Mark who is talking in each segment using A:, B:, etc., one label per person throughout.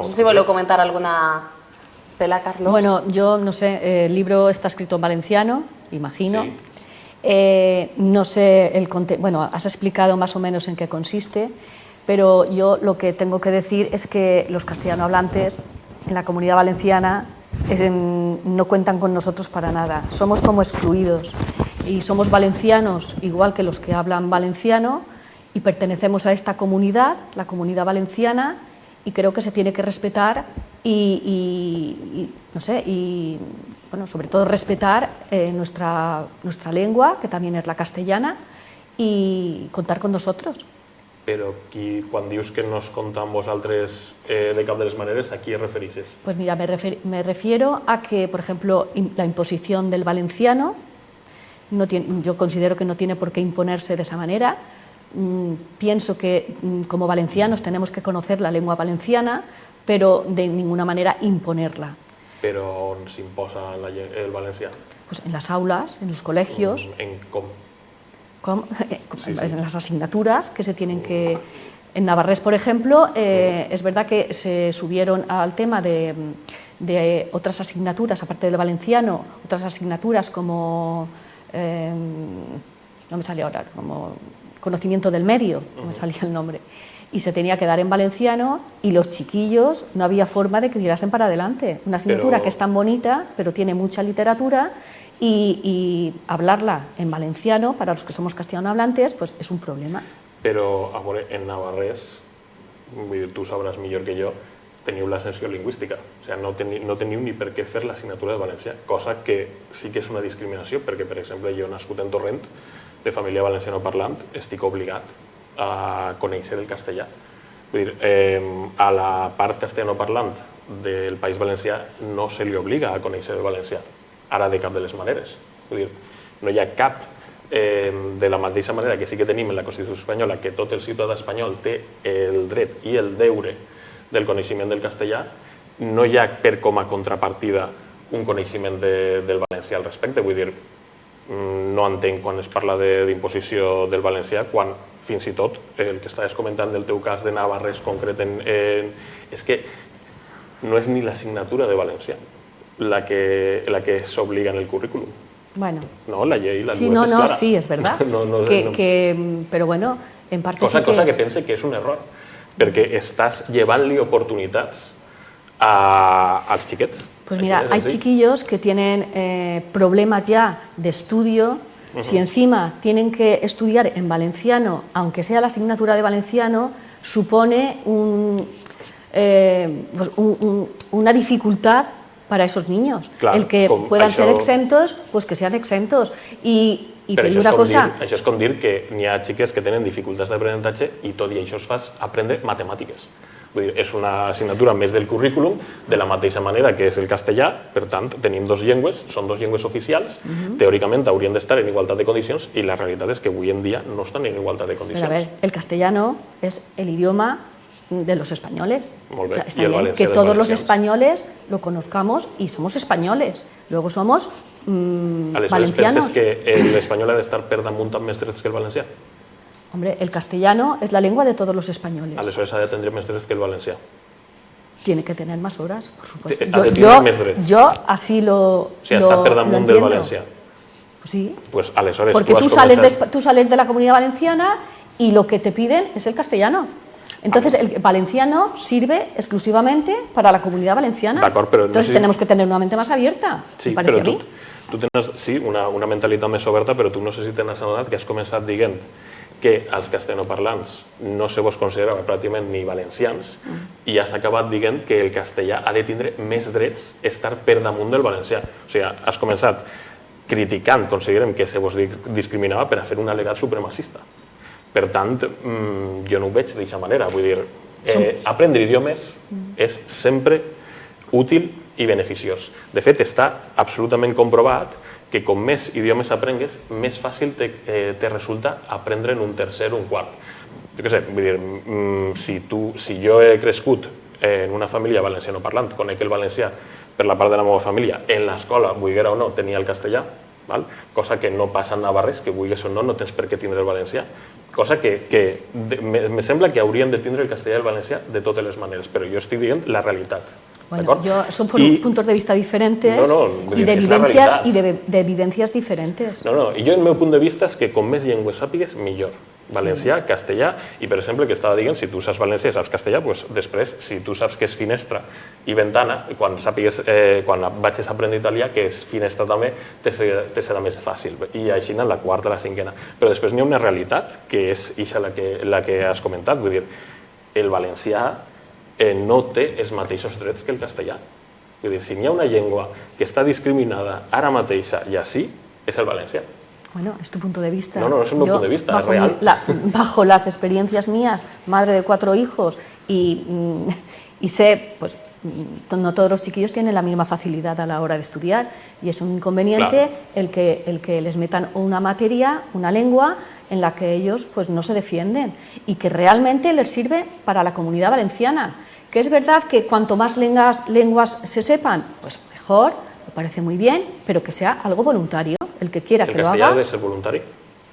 A: No sé si voleu comentar alguna... Estela, Carlos.
B: Bueno, yo no sé, el libro está escrito en valenciano, imagino.
C: Sí.
B: No sé el contenido, bueno, has explicado más o menos en qué consiste, pero yo lo que tengo que decir es que los castellanohablantes en la Comunidad Valenciana no cuentan con nosotros para nada, somos como excluidos y somos valencianos igual que los que hablan valenciano y pertenecemos a esta comunidad, la Comunidad Valenciana, y creo que se tiene que respetar no sé, y bueno, sobre todo respetar nuestra lengua, que también es la castellana, y contar con nosotros.
C: Però quan dius que no es compta amb vosaltres de cap de les maneres, ¿a qui es referixes?
B: Pues mira, me refiero a que, por ejemplo, la imposición del valenciano, yo considero que no tiene por qué imponerse de esa manera. Pienso que como valencianos tenemos que conocer la lengua valenciana, pero de ninguna manera imponerla.
C: Però on s'imposa el valencià?
B: Pues en las aulas, en los colegios, en las asignaturas que se tienen que... En Navarrés, por ejemplo, es verdad que se subieron al tema de otras asignaturas, aparte del valenciano, otras asignaturas como... no me sale ahora, como conocimiento del medio, no me salía el nombre. Y se tenía que dar en valenciano y los chiquillos no había forma de que tirasen para adelante. Una asignatura que es tan bonita, pero tiene mucha literatura y hablarla en valenciano, para los que somos castellanohablantes, pues es un problema.
C: Però, a veure, en Navarrés, vull dir, tu sabràs millor que jo, teniu l'ascensió lingüística. O sigui, no teniu ni per què fer l'assignatura de valencià, cosa que sí que és una discriminació, perquè, per exemple, jo nascut en Torrent, de família valencianoparlant, estic obligat a conèixer el castellà. Vull dir, a la part castellanoparlant del País Valencià no se li obliga a conèixer el valencià, ara de cap de les maneres. Vull dir, no hi ha cap, de la mateixa manera que sí que tenim en la Constitució espanyola que tot el ciutadà espanyol té el dret i el deure del coneixement del castellà, no hi ha per com a contrapartida un coneixement del valencià al respecte. Vull dir, no entenc quan es parla d'imposició del valencià, quan fins i tot el que estaves comentant del teu cas de Navarrés concret, és que no és ni l'assignatura de valencià la que s'obliga en el currículum.
B: Bueno.
C: No, la llei, la
B: sí,
C: web és clara.
B: Sí, es verdad. Pero bueno, en parte
C: cosa,
B: sí que
C: cosa que pense que és un error, perquè estàs llevant-li oportunitats als xiquets.
B: Pues mira, hay chiquillos que tienen problemas ya de estudio. Si encima tienen que estudiar en valenciano, aunque sea la asignatura de valenciano, supone una dificultad para esos niños.
C: Clar,
B: el que puedan ser exentos, pues que sean exentos. I te dic una cosa...
C: Això és com dir que n'hi ha xiques que tenen dificultats d'aprenentatge i tot i això es fa aprendre matemàtiques. Vull dir, és una assignatura més del currículum, de la mateixa manera que és el castellà, per tant, tenim dues llengües, són dues llengües oficials, teòricament haurien d'estar en igualtat de condicions i la realitat és que avui en dia no estan en igualtat de condicions.
B: Pero a ver, el castellano es el idioma de los españoles. Está bien que todos los españoles lo conozcamos y somos españoles. Luego somos valencianos.
C: Penses que l'espanyol ha d'estar per damunt amb més drets que el valencià?
B: Hombre, el castellano es la lengua de todos los españoles.
C: Aleshores ha de tindre més drets que el valencià.
B: Tiene que tener más horas, por supuesto.
C: Ha de tindre més drets.
B: Yo así lo entiendo.
C: O sigui, està per damunt del valencià.
B: Pues sí.
C: Pues aleshores
B: porque tú sales de la Comunidad Valenciana y lo que te piden es el castellano. Entonces, el valenciano sirve exclusivamente para la Comunidad Valenciana.
C: Però
B: entonces, tenemos que tener una mente más abierta.
C: Sí,
B: me parece a mí.
C: Tu tens, sí, una mentalitat més oberta, però tu no sé si t'has adonat que has començat dient que als castellanoparlants no se vos considerava pràcticament ni valencians i has acabat dient que el castellà ha de tindre més drets, estar per damunt del valencià. O sigui, has començat criticant, considerem que se vos discriminava per a fer un al·legat supremacista. Per tant, jo no ho veig d'aquesta manera. Vull dir, aprendre idiomes és sempre útil i beneficiós. De fet, està absolutament comprovat que com més idiomes aprengues, més fàcil te resulta aprendre en un tercer o un quart. Jo què sé, vull dir, si jo he crescut en una família valencianoparlant, conec el valencià per la part de la meva família, en l'escola, vulguera o no, tenia el castellà, cosa que no passa en Navarrés, que vulguis o no, no tens per què tindre el valencià. Cosa que me sembla que haurien de tindre el castellà i el valencià de totes les maneres, però jo estic dient la realitat.
B: Bueno, son puntos de vista diferentes y de vivencias diferentes.
C: No, i jo el meu punt de vista és que com més llengües sàpigues, millor. Valencià, castellà, i per exemple, que estava dient, si tu saps valencià i saps castellà, doncs després, si tu saps què és finestra i ventana, quan vagis a aprendre italià, que és finestra també, te serà més fàcil. I així en la quarta, la cinquena. Però després n'hi ha una realitat, que és la que has comentat, vull dir, el valencià no té els mateixos drets que el castellà. Vull dir, si n'hi ha una llengua que està discriminada ara mateixa i així, és el valencià.
B: Bueno, es tu punto de vista.
C: No es mi punto de vista, es real.
B: Bajo las experiencias mías, madre de 4 hijos, y sé, pues no todos los chiquillos tienen la misma facilidad a la hora de estudiar, y es un inconveniente el que les metan una materia, una lengua, en la que ellos pues no se defienden, y que realmente les sirve para la Comunidad Valenciana. Que es verdad que cuanto más lenguas se sepan, pues mejor, me parece muy bien, pero que sea algo voluntario. El que quiera que lo haga.
C: ¿El castellano debe ser voluntario?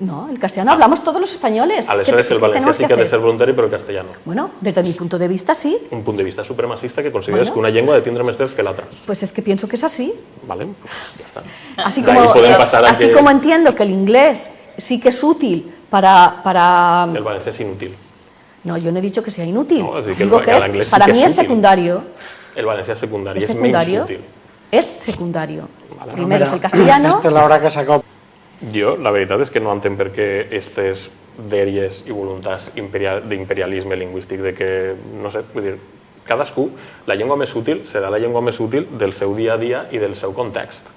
B: No, el castellano hablamos todos los españoles.
C: Aleshores el valencià sí que ha de ser voluntari, però el castellano.
B: Bueno, desde mi punto de vista sí.
C: Un punt de vista supremacista que consideres que una llengua ha de tindre més drets que l'altra.
B: Pues es que pienso que es así.
C: Vale, pues ya está.
B: Así como entiendo que el inglés sí que es útil para...
C: El valencià és inútil.
B: No, yo no he dicho que sea inútil.
C: No, es decir,
B: digo que para mí es secundario.
C: El valencià és secundari, és menys útil.
B: Es secundario. Primero es el castellano.
D: Esta es la hora que sacó.
C: Jo, la veritat és que no entenc per què aquestes dèries i voluntats d'imperialisme lingüístic, de que, no sé, vull dir, cadascú, la llengua més útil serà la llengua més útil del seu dia a dia i del seu context.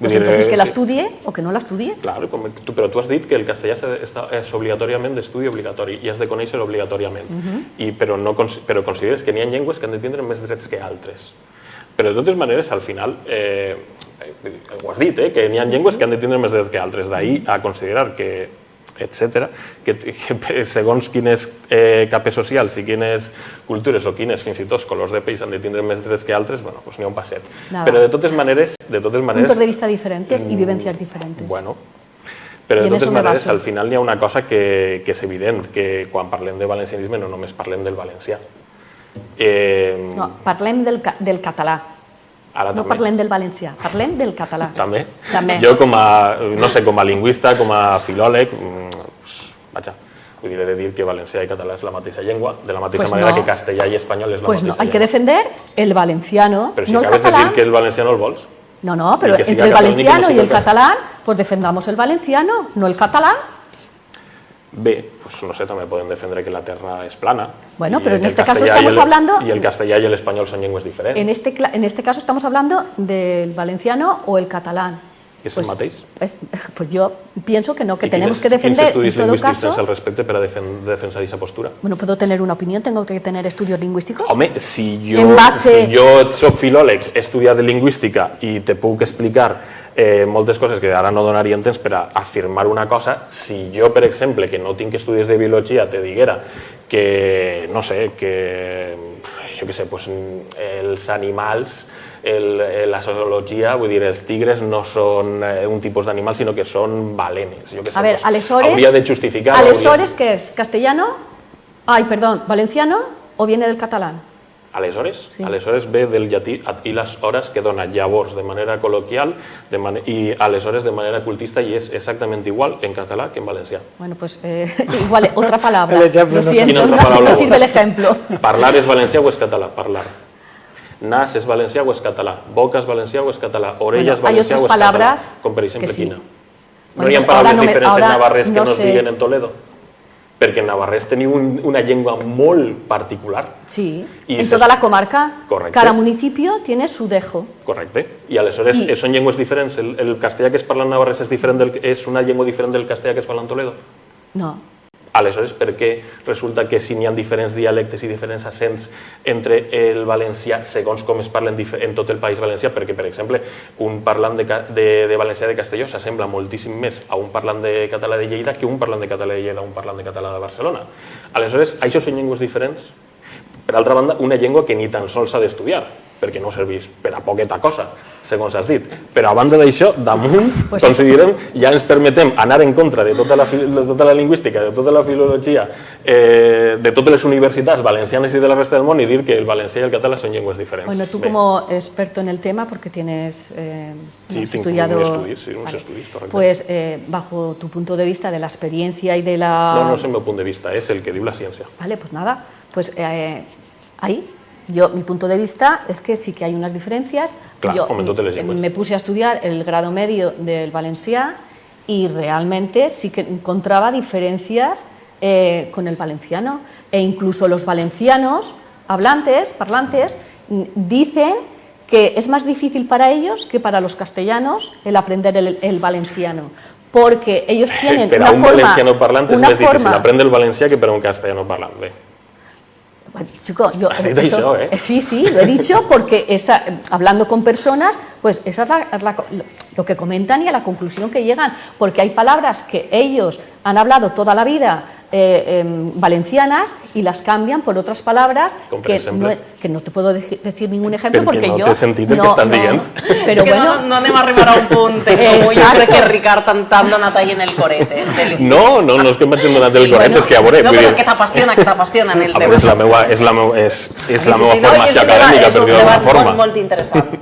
B: Pues entonces que la estudie o que no la estudie.
C: Claro, però tu has dit que el castellà és obligatòriament d'estudi obligatori i has de conèixer obligatòriament, però consideres que n'hi ha llengües que han de tindre més drets que altres. Però de totes maneres, al final, ho has dit, que n'hi ha llengües que han de tindre més drets que altres. D'ahir a considerar que, etcètera, que segons quines capes socials i quines cultures o quines, fins i tot, colors de peix han de tindre més drets que altres, bueno, doncs n'hi ha un passet. Però de totes maneres...
B: Puntos de vista diferentes y vivencias diferentes.
C: Bueno, però de totes maneres, al final n'hi ha una cosa que és evident, que quan parlem de valencianisme no només parlem del valencià.
B: No, parlem del català. No parlem del valencià, parlem del català.
C: També? Jo com a lingüista, com a filòleg, vaja, vull dir, he de dir que valencià i català és la mateixa llengua, de la mateixa manera que castellà i espanyol és la mateixa llengua.
B: Pues no, hay que defender el valenciano,
C: no el català. Però
B: si
C: acabes de dir que el valencià no el vols.
B: No, pero entre el valenciano y el catalán, pues defendamos el valenciano, no el catalán.
C: Bé, pues no sé, també podem defendre que la terra és plana.
B: Bueno, pero en este caso estamos hablando...
C: Y el castellà y el español son lenguas diferentes.
B: En este caso estamos hablando del valenciano o el catalán.
C: ¿Es el mateix?
B: Pues yo pienso que no, que tenemos que defender,
C: en todo caso... al respecte per a defensar aquesta postura?
B: Bueno, ¿puedo tener una opinión? ¿Tengo que tener estudios lingüísticos?
C: Home, si jo soc filòleg, he estudiat lingüística i te puc explicar moltes coses que ara no donarien temps per a afirmar una cosa, si jo, per exemple, que no tinc estudis de biologia, te diguera que, no sé, que, jo què sé, els animals, la zoologia, vull dir, els tigres no són un tipus d'animal, sinó que són balenes.
B: A ver,
C: hauria de justificar...
B: ¿Aleshores qué es? ¿Castellano? Ay, perdón, ¿valenciano o viene del catalán?
C: Aleshores? Sí. Aleshores ve del llatí i les hores que dona llavors de manera col·loquial i aleshores de manera cultista i és exactament igual en català que en valencià.
B: Bueno, pues igual, otra palabra. Lo siento, no sirve el ejemplo.
C: Parlar és valencià o és català? Parlar. Nas és valencià o és català? Boca és valencià o és català? Orella és valencià o és català? Com per exemple quina? No hi ha paraules diferents en navarrès que no es diguen en Toledo? Perquè en navarrès teniu una llengua molt particular.
B: Sí, en tota la comarca.
C: Correcte.
B: Cada municipio tiene su dejo.
C: Correcte. I aleshores són llengües diferents? El castellà que es parla en navarrès és una llengua diferent del castellà que es parla en Toledo?
B: No.
C: Aleshores, per què resulta que si n'hi ha diferents dialectes i diferents accents entre el valencià segons com es parlen en tot el País Valencià? Perquè, per exemple, un parlant de valencià de Castelló s'assembla moltíssim més a un parlant de català de Lleida que un parlant de català de Lleida a un parlant de català de Barcelona. Aleshores, això són llengües diferents. Per altra banda, una llengua que ni tan sols s'ha d'estudiar. perquè no serveix per a poqueta cosa, segons has dit. Però a banda d'això, damunt,
B: Pues
C: considerem, ja ens permetem anar en contra de tota la lingüística, de tota la filologia, de totes les universitats valencianes i de la resta del món i dir que el valencià i el català són llengües diferents.
B: Bueno, tú
C: Bé,
B: como experto en el tema, porque tienes
C: sí,
B: has
C: tinc
B: estudiado...
C: uns estudis, sí, uns
B: Vale.
C: estudis, correcte.
B: Pues bajo tu punto de vista, de la experiencia y de la...
C: No, no és el meu punt de vista, és el que diu la ciència.
B: Vale, pues nada, pues ahí, mi punto de vista es que sí que hay unas diferencias.
C: Clar,
B: Yo
C: com en totes les llengües.
B: me puse a estudiar el grado medio del valencià y realmente sí que encontraba diferencias con el valenciano. E incluso los valencianos, parlantes, dicen que es más difícil para ellos que para los castellanos el aprender el valenciano. Porque ellos tienen
C: Per
B: una
C: a un
B: forma...
C: valenciano parlant és més difícil aprendre el valencià que per a un castellano parlant. Bé.
B: Bueno, chico, yo
C: Has dicho eso, ¿eh?
B: Sí, lo he dicho porque hablando con personas, pues esa es lo que comentan y a la conclusión que llegan, porque hay palabras que ellos han hablado toda la vida valencianas y las cambian por otras palabras que no te puedo decir ningún ejemplo porque
C: no
B: yo
C: t'he sentit el que estàs dient.
B: Pero
A: que
B: bueno,
A: no anem a arribar a un punt com jo crec que Ricard t'han donat ahí en el corete.
C: No és que m'hagin donat el correcte, és que ja veuré.
A: No, però que t'apassiona en el tema.
C: És la meva formació acadèmica, per dir-ho d'alguna forma.
A: Molt interessant.